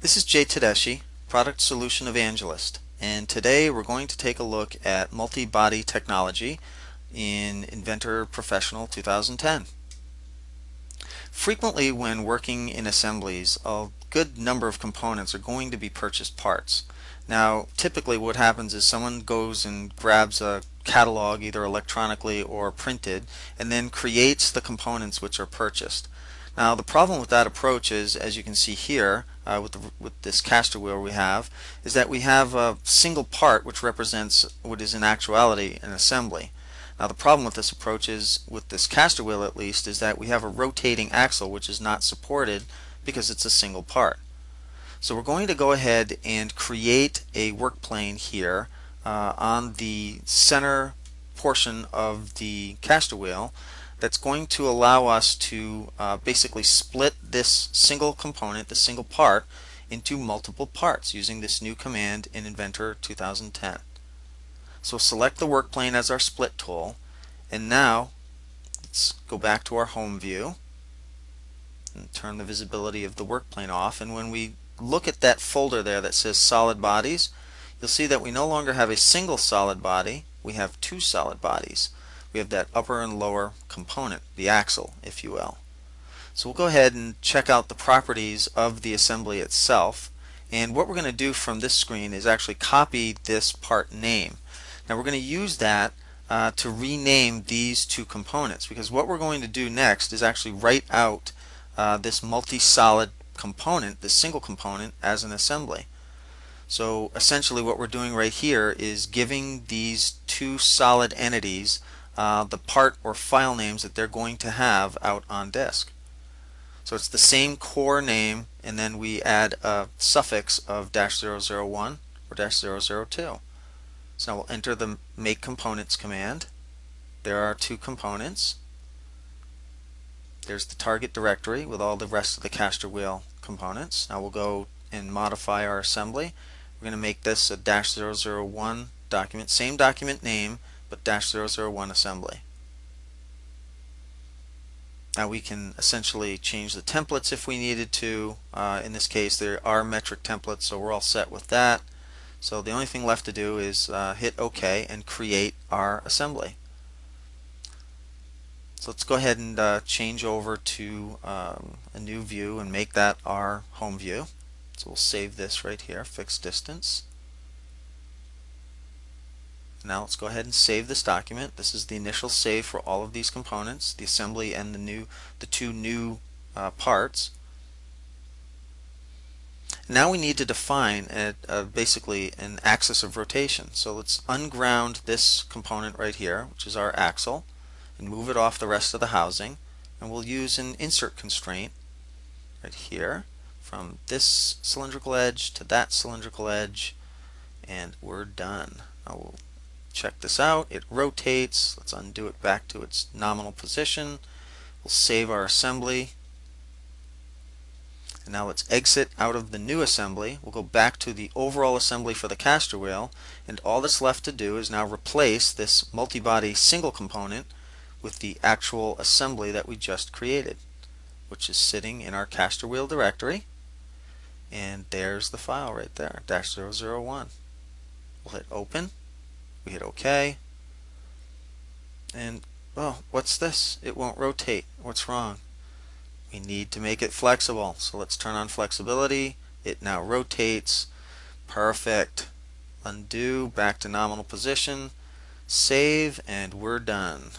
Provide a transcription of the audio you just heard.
This is Tedeschi, Product Solution Evangelist, and today we're going to take a look at multi-body technology in Inventor Professional 2010. Frequently when working in assemblies, a good number of components are going to be purchased parts. Now typically what happens is someone goes and grabs a catalog either electronically or printed and then creates the components which are purchased. Now the problem with that approach is, as you can see here with this caster wheel we have, is that we have a single part which represents what is in actuality an assembly. Now the problem with this approach is, with this caster wheel at least, is that we have a rotating axle which is not supported because it's a single part. So we're going to go ahead and create a work plane here on the center portion of the caster wheel that's going to allow us to basically split this single component, this single part, into multiple parts using this new command in Inventor 2010. So select the work plane as our split tool, and now let's go back to our home view and turn the visibility of the work plane off, and when we look at that folder there that says solid bodies, you'll see that we no longer have a single solid body, we have two solid bodies. We have that upper and lower component, the axle, if you will. So we'll go ahead and check out the properties of the assembly itself, and what we're going to do from this screen is actually copy this part name. Now we're going to use that to rename these two components, because what we're going to do next is actually write out this multi-solid component, this single component, as an assembly. So essentially what we're doing right here is giving these two solid entities the part or file names that they're going to have out on disk. So it's the same core name, and then we add a suffix of -001 or -002. So now we'll enter the make components command. There are two components. There's the target directory with all the rest of the caster wheel components. Now we'll go and modify our assembly. We're going to make this a -001 document, same document name, but -001 assembly. Now we can essentially change the templates if we needed to. In this case there are metric templates, so we're all set with that. So the only thing left to do is hit OK and create our assembly. So let's go ahead and change over to a new view and make that our home view. So we'll save this right here, fixed distance. Now let's go ahead and save this document. This is the initial save for all of these components, the assembly and the two new parts. Now we need to define basically an axis of rotation. So let's unground this component right here, which is our axle, and move it off the rest of the housing. And we'll use an insert constraint right here from this cylindrical edge to that cylindrical edge, and we're done. Now we'll check this out. It rotates. Let's undo it back to its nominal position. We'll save our assembly. And now let's exit out of the new assembly. We'll go back to the overall assembly for the caster wheel, and all that's left to do is now replace this multi-body single component with the actual assembly that we just created, which is sitting in our caster wheel directory. And there's the file right there, -001. We'll hit open. We hit OK, and oh, what's this? It won't rotate. What's wrong? We need to make it flexible, so let's turn on flexibility. It now rotates. Perfect. Undo, back to nominal position, save, and we're done.